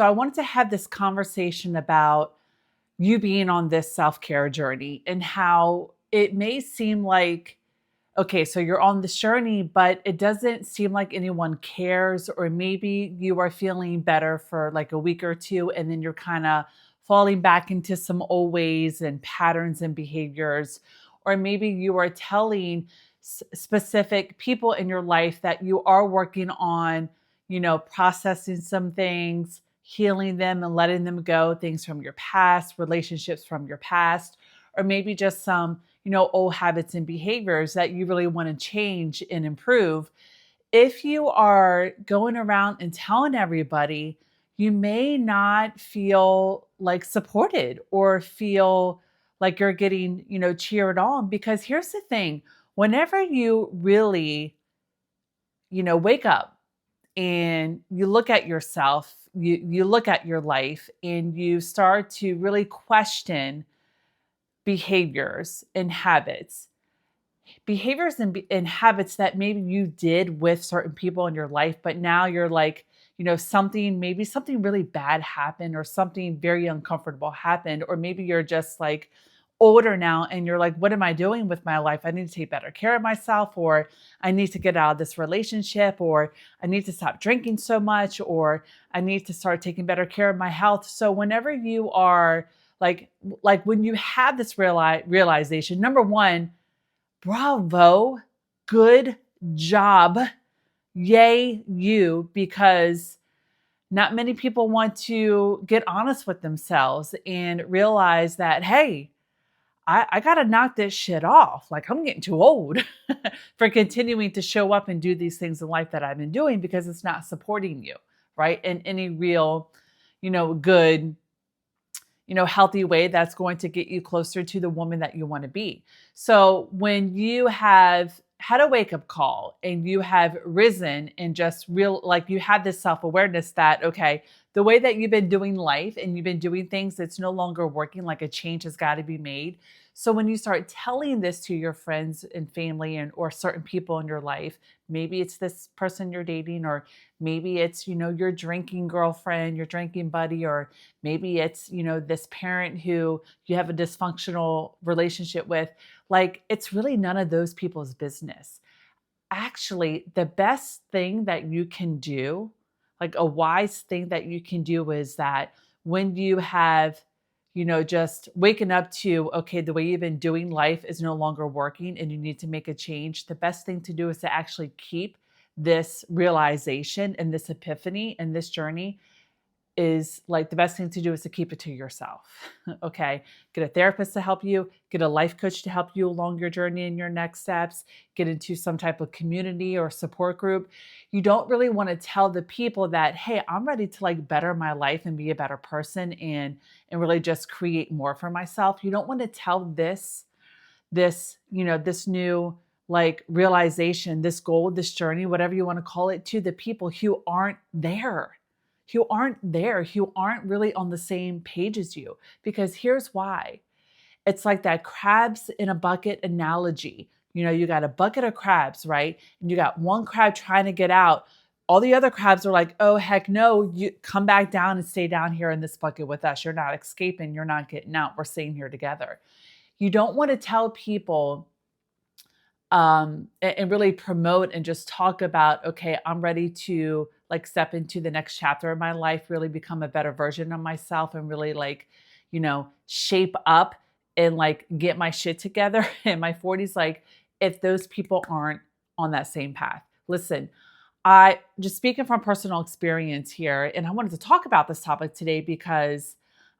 So I wanted to have this conversation about you being on this self-care journey and how it may seem like, okay, so you're on this journey, but it doesn't seem like anyone cares, or maybe you are feeling better for like a week or two, and then you're kind of falling back into some old ways and patterns and behaviors. Or maybe you are telling specific people in your life that you are working on, processing some things, healing them and letting them go, things from your past, relationships from your past, or maybe just some old habits and behaviors that you really want to change and improve. If you are going around and telling everybody, you may not feel like supported or feel like you're getting, cheered on. Because here's the thing, whenever you really, wake up and you look at yourself, you look at your life and you start to really question behaviors and habits, and habits that maybe you did with certain people in your life, but now you're like, maybe something really bad happened or something very uncomfortable happened, or maybe you're just like older now and you're like, what am I doing with my life? I need to take better care of myself, or I need to get out of this relationship, or I need to stop drinking so much, or I need to start taking better care of my health. So whenever you are like when you have this realization, number one, bravo, good job, yay you, because not many people want to get honest with themselves and realize that, hey, I got to knock this shit off. Like, I'm getting too old for continuing to show up and do these things in life that I've been doing, because it's not supporting you, right? In any real, good, healthy way that's going to get you closer to the woman that you want to be. So when you have had a wake up call and you have risen and just like you had this self awareness that, okay, the way that you've been doing life and you've been doing things, it's no longer working, like a change has got to be made. So when you start telling this to your friends and family or certain people in your life, maybe it's this person you're dating, or maybe it's, your drinking girlfriend, your drinking buddy, or maybe it's, this parent who you have a dysfunctional relationship with. Like, it's really none of those people's business. Actually, the best thing that you can do, like a wise thing that you can do, is that when you have, just waking up to, okay, the way you've been doing life is no longer working and you need to make a change, the best thing to do is to actually keep this realization and this epiphany and this journey. Is like, the best thing to do is to keep it to yourself. Okay. Get a therapist to help you, get a life coach to help you along your journey and your next steps, get into some type of community or support group. You don't really want to tell the people that, hey, I'm ready to like better my life and be a better person and really just create more for myself. You don't want to tell this new like realization, this goal, this journey, whatever you want to call it, to the people who aren't there, who aren't really on the same page as you. Because here's why. It's like that crabs in a bucket analogy. You got a bucket of crabs, right? And you got one crab trying to get out. All the other crabs are like, oh, heck no, you come back down and stay down here in this bucket with us. You're not escaping. You're not getting out. We're staying here together. You don't want to tell people and really promote and just talk about, okay, I'm ready to like step into the next chapter of my life, really become a better version of myself, and really like, shape up and like get my shit together in my 40s. Like, if those people aren't on that same path. Listen, I just speaking from personal experience here, and I wanted to talk about this topic today because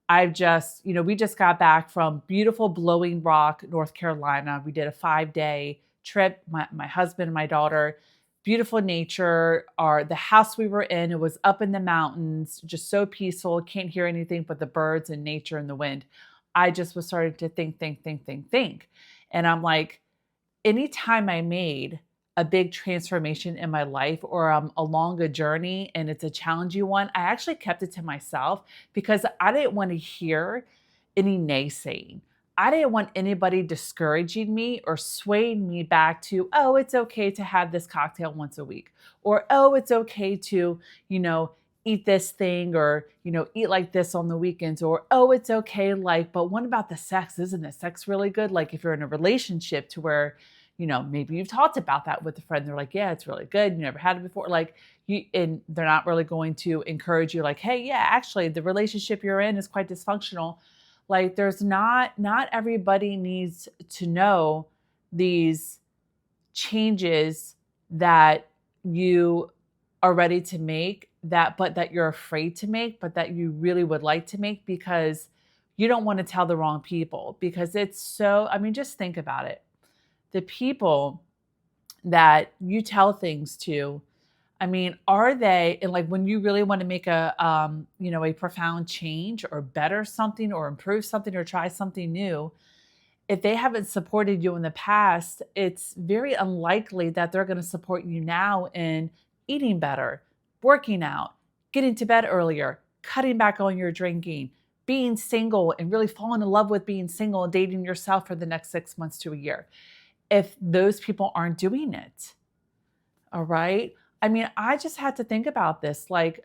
I've just, we just got back from beautiful Blowing Rock, North Carolina. We did a 5-day trip, my husband and my daughter. Beautiful nature. The house we were in, it was up in the mountains, just so peaceful. Can't hear anything but the birds and nature and the wind. I just was starting to think. And I'm like, anytime I made a big transformation in my life, or I'm along a journey and it's a challenging one, I actually kept it to myself because I didn't want to hear any naysaying. I didn't want anybody discouraging me or swaying me back to, oh, it's okay to have this cocktail once a week, or, oh, it's okay to, eat this thing, or, eat like this on the weekends, or, oh, it's okay. Like, but what about the sex? Isn't the sex really good? Like, if you're in a relationship to where, maybe you've talked about that with a friend, they're like, yeah, it's really good. You never had it before. Like, and they're not really going to encourage you, like, hey, yeah, actually, the relationship you're in is quite dysfunctional. Like, not everybody needs to know these changes that you are ready to make, but that you're afraid to make, but that you really would like to make, because you don't want to tell the wrong people. Because it's so, I mean, just think about it. The people that you tell things to, I mean, are they, and like when you really want to make a profound change, or better something, or improve something, or try something new, if they haven't supported you in the past, it's very unlikely that they're going to support you now in eating better, working out, getting to bed earlier, cutting back on your drinking, being single and really falling in love with being single and dating yourself for the next 6 months to a year. If those people aren't doing it, all right. I mean, I just had to think about this. Like,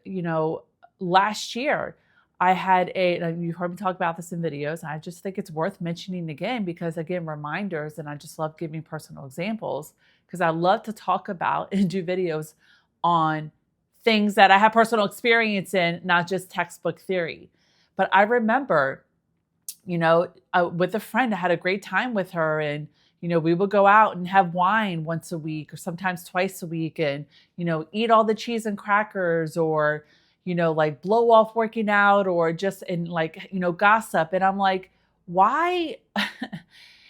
last year I had you heard me talk about this in videos. I just think it's worth mentioning again, because again, reminders, and I just love giving personal examples, because I love to talk about and do videos on things that I have personal experience in, not just textbook theory. But I remember, with a friend, I had a great time with her, and we would go out and have wine once a week, or sometimes twice a week, and eat all the cheese and crackers, or like blow off working out, or just and like gossip. And I'm like, why?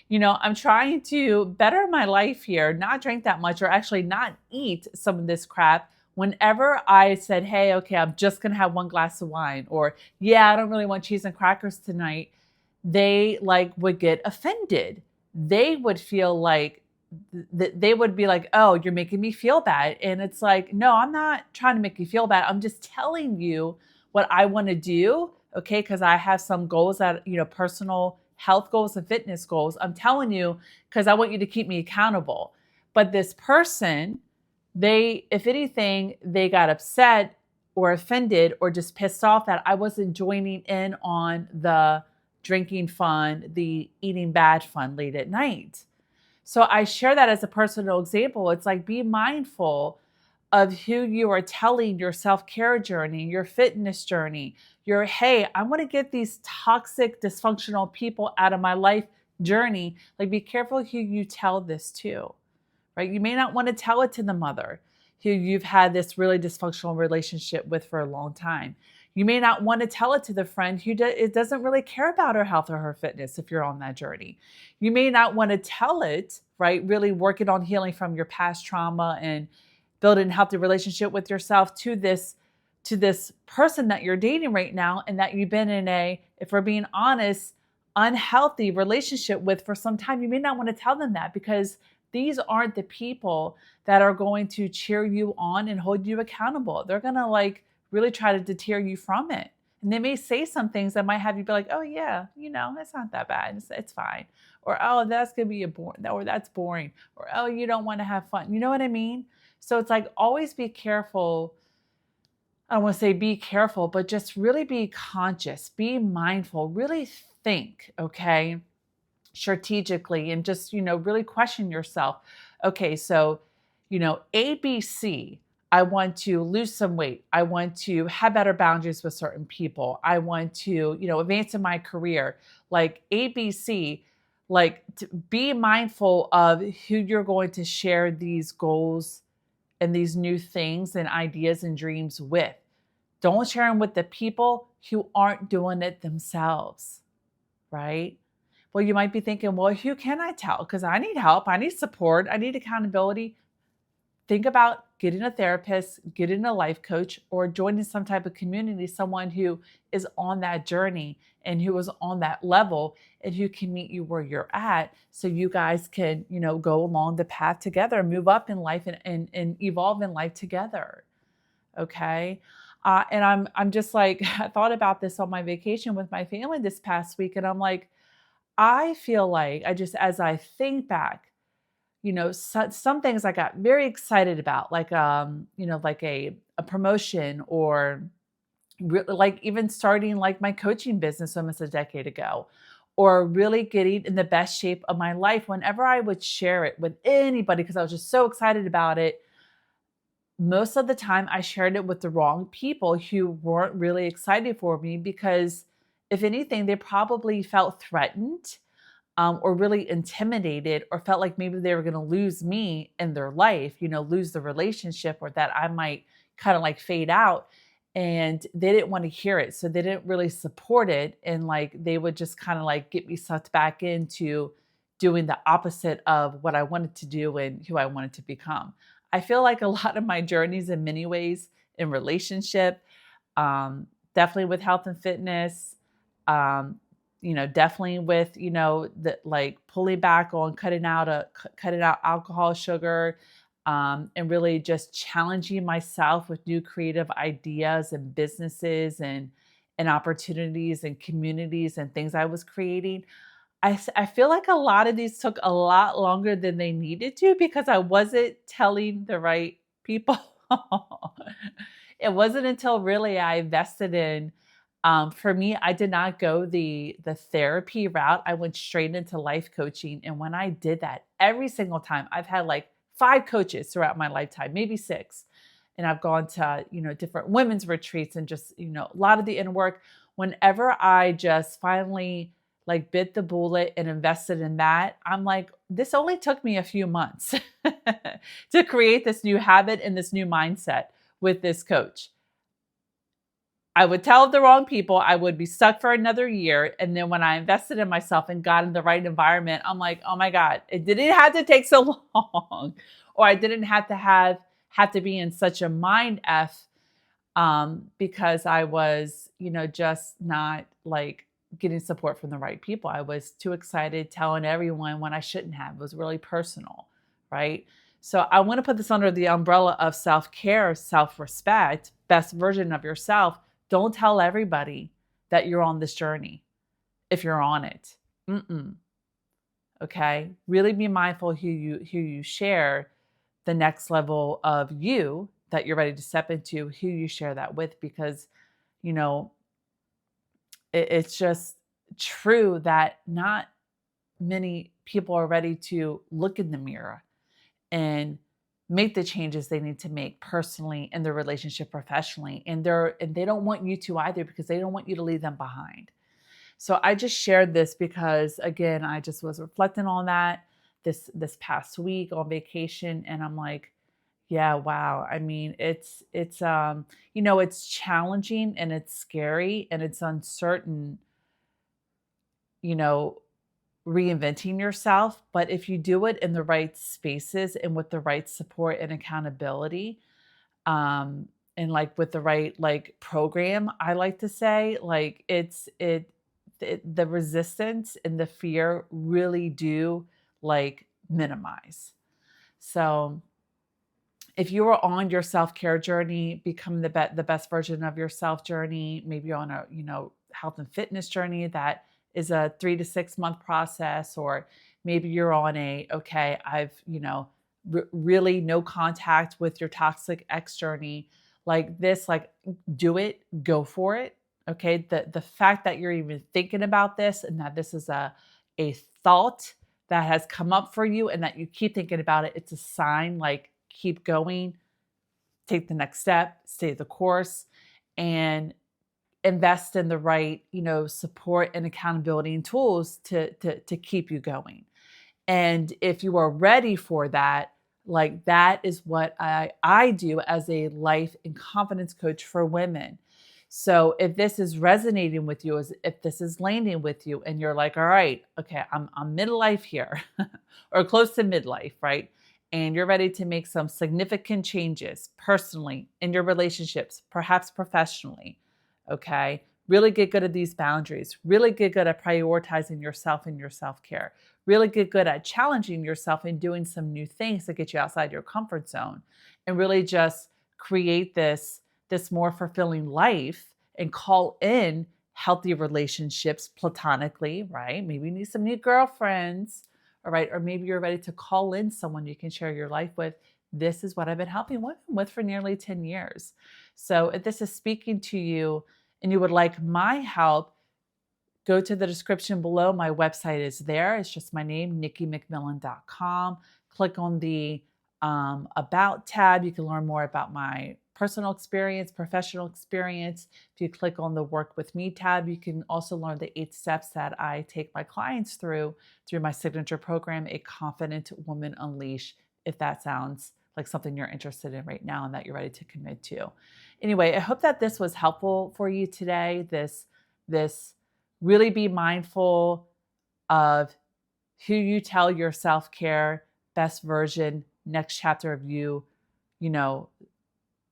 I'm trying to better my life here, not drink that much, or actually not eat some of this crap. Whenever I said, hey, okay, I'm just going to have one glass of wine, or yeah, I don't really want cheese and crackers tonight, they like would get offended. They would feel like they would be like, oh, you're making me feel bad. And it's like, no, I'm not trying to make you feel bad. I'm just telling you what I want to do. Okay. Cause I have some goals that, personal health goals and fitness goals. I'm telling you, cause I want you to keep me accountable. But this person, if anything, they got upset or offended or just pissed off that I wasn't joining in on the drinking fun, the eating bad fun late at night. So I share that as a personal example. It's like, be mindful of who you are telling your self-care journey, your fitness journey, hey, I want to get these toxic, dysfunctional people out of my life journey. Like, be careful who you tell this to, right? You may not want to tell it to the mother who you've had this really dysfunctional relationship with for a long time. You may not want to tell it to the friend who it doesn't really care about her health or her fitness if you're on that journey. You may not want to tell it, right? Really working on healing from your past trauma and building a healthy relationship with yourself to this person that you're dating right now, and that you've been in if we're being honest, unhealthy relationship with for some time. You may not want to tell them that, because these aren't the people that are going to cheer you on and hold you accountable. They're going to like really try to deter you from it. And they may say some things that might have you be like, oh yeah, it's not that bad. It's fine. Or, oh, that's going to be or that's boring. Or, oh, you don't want to have fun. You know what I mean? So it's like, always be careful. I don't want to say be careful, but just really be conscious, be mindful, really think, okay, strategically, and just, really question yourself. Okay, so, ABC, I want to lose some weight. I want to have better boundaries with certain people. I want to, advance in my career. Like ABC, like, to be mindful of who you're going to share these goals and these new things and ideas and dreams with. Don't share them with the people who aren't doing it themselves, right? Well, you might be thinking, well, who can I tell? Because I need help. I need support. I need accountability. Think about getting a therapist, getting a life coach, or joining some type of community, someone who is on that journey and who is on that level and who can meet you where you're at, so you guys can, go along the path together, move up in life and evolve in life together. Okay. And I'm just like, I thought about this on my vacation with my family this past week. And I'm like, I feel like as I think back, some things I got very excited about, like, like a promotion, or like even starting like my coaching business almost a decade ago, or really getting in the best shape of my life. Whenever I would share it with anybody, because I was just so excited about it, most of the time I shared it with the wrong people who weren't really excited for me, because if anything, they probably felt threatened, or really intimidated, or felt like maybe they were going to lose me in their life, lose the relationship, or that I might kind of like fade out. And they didn't want to hear it. So they didn't really support it. And like they would just kind of like get me sucked back into doing the opposite of what I wanted to do and who I wanted to become. I feel like a lot of my journeys in many ways in relationship, definitely with health and fitness, um, definitely with, the like pulling back on cutting out alcohol, sugar, and really just challenging myself with new creative ideas and businesses and opportunities and communities and things I was creating. I feel like a lot of these took a lot longer than they needed to, because I wasn't telling the right people. It wasn't until really I invested in, for me, I did not go the therapy route. I went straight into life coaching. And when I did that, every single time, I've had like 5 coaches throughout my lifetime, maybe 6. And I've gone to, different women's retreats and just, a lot of the inner work. Whenever I just finally like bit the bullet and invested in that, I'm like, this only took me a few months to create this new habit and this new mindset with this coach. I would tell the wrong people, I would be stuck for another year. And then when I invested in myself and got in the right environment, I'm like, oh my God, it didn't have to take so long. Or I didn't have to be in such a mind F, because I was, just not like getting support from the right people. I was too excited telling everyone when I shouldn't have. It was really personal, right? So I want to put this under the umbrella of self-care, self-respect, best version of yourself. Don't tell everybody that you're on this journey if you're on it. Okay? Really be mindful who you share the next level of you that you're ready to step into, who you share that with, because you know it's just true that not many people are ready to look in the mirror and make the changes they need to make personally in their relationship, professionally, and they don't want you to either, because they don't want you to leave them behind. So I just shared this because, again, I just was reflecting on that this past week on vacation, and I'm like, yeah, wow. I mean, it's challenging and it's scary and it's uncertain, you know, reinventing yourself. But if you do it in the right spaces and with the right support and accountability, um, and like with the right like program, I like to say, like the resistance and the fear really do like minimize. So if you are on your self-care journey, become the best version of yourself journey, maybe you're on a, health and fitness journey that is a 3 to 6 month process, or maybe you're on a, okay, I've, really no contact with your toxic ex journey, like this, like do it, go for it. Okay. The fact that you're even thinking about this and that this is a thought that has come up for you and that you keep thinking about it, it's a sign, like keep going, take the next step, stay the course, and invest in the right, support and accountability and tools to keep you going. And if you are ready for that, like that is what I do as a life and confidence coach for women. So if this is resonating with you, if this is landing with you, and you're like, all right, okay, I'm midlife here, or close to midlife, right? And you're ready to make some significant changes personally in your relationships, perhaps professionally. Okay. Really get good at these boundaries. Really get good at prioritizing yourself and your self-care. Really get good at challenging yourself and doing some new things to get you outside your comfort zone, and really just create this more fulfilling life and call in healthy relationships platonically, right? Maybe you need some new girlfriends, all right? Or maybe you're ready to call in someone you can share your life with. this is what I've been helping women with for nearly 10 years. So if this is speaking to you and you would like my help, go to the description below. My website is there. It's just my name, nikkimcmillan.com. Click on the About tab. You can learn more about my personal experience, professional experience. If you click on the Work With Me tab, you can also learn the 8 steps that I take my clients through my signature program, A Confident Woman Unleash, if that sounds like something you're interested in right now and that you're ready to commit to. Anyway, I hope that this was helpful for you today. This really be mindful of who you tell your self-care, best version, next chapter of you,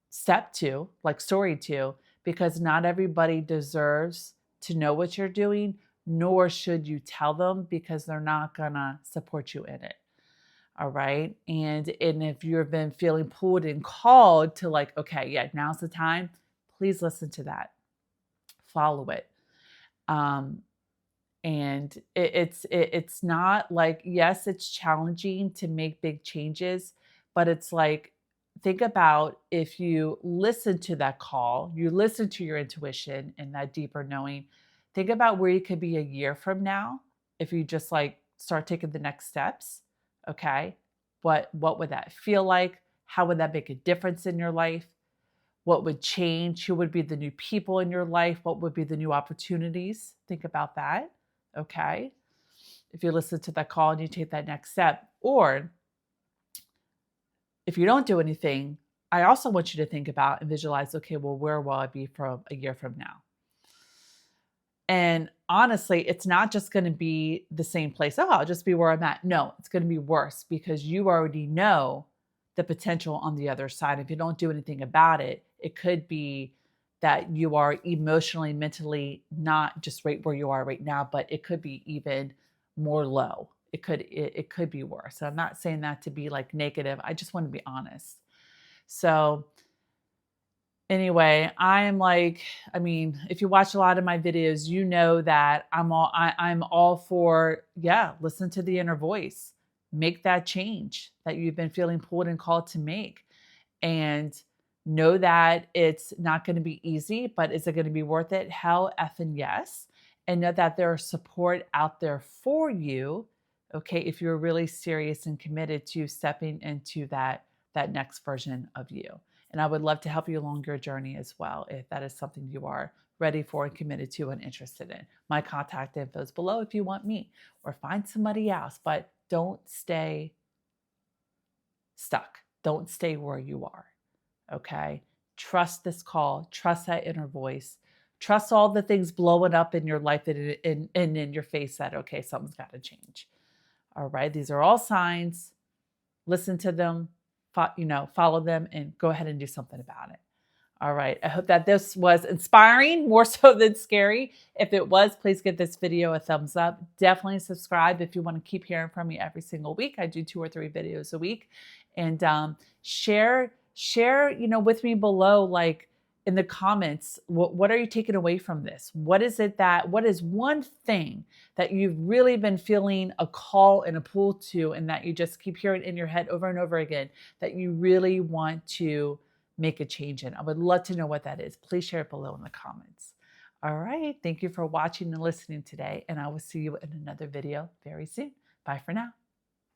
step to, like story to, because not everybody deserves to know what you're doing, nor should you tell them because they're not gonna support you in it. All right. And if you've been feeling pulled and called to like, okay, yeah, now's the time, please listen to that. Follow it. And it's not like, yes, it's challenging to make big changes, but it's like, think about if you listen to that call, you listen to your intuition and that deeper knowing, think about where you could be a year from now if you just like start taking the next steps. Okay. What would that feel like? How would that make a difference in your life? What would change? Who would be the new people in your life? What would be the new opportunities? Think about that. Okay. If you listen to that call and you take that next step, or if you don't do anything, I also want you to think about and visualize, okay, well, where will I be from a year from now? And honestly, it's not just going to be the same place. Oh, I'll just be where I'm at. No, it's going to be worse because you already know the potential on the other side. If you don't do anything about it, it could be that you are emotionally, mentally not just right where you are right now, but it could be even more low. It could be worse. So I'm not saying that to be like negative. I just want to be honest. So anyway, if you watch a lot of my videos, you know that I'm all for, listen to the inner voice. Make that change that you've been feeling pulled and called to make. And know that it's not going to be easy, but is it going to be worth it? Hell effing yes. And know that there's support out there for you, okay, if you're really serious and committed to stepping into that next version of you. And I would love to help you along your journey as well, if that is something you are ready for and committed to and interested in. My contact info is below if you want me, or find somebody else, but don't stay stuck. Don't stay where you are. Okay. Trust this call, trust that inner voice, trust all the things blowing up in your life and in your face that, okay, something's got to change. All right. These are all signs. Listen to them, follow them, and go ahead and do something about it. All right. I hope that this was inspiring, more so than scary. If it was, please give this video a thumbs up. Definitely subscribe if you want to keep hearing from me every single week. I do 2 or 3 videos a week. And share, with me below, like in the comments, what are you taking away from this? What is one thing that you've really been feeling a call and a pull to, and that you just keep hearing in your head over and over again, that you really want to make a change in? I would love to know what that is. Please share it below in the comments. All right. Thank you for watching and listening today, and I will see you in another video very soon. Bye for now.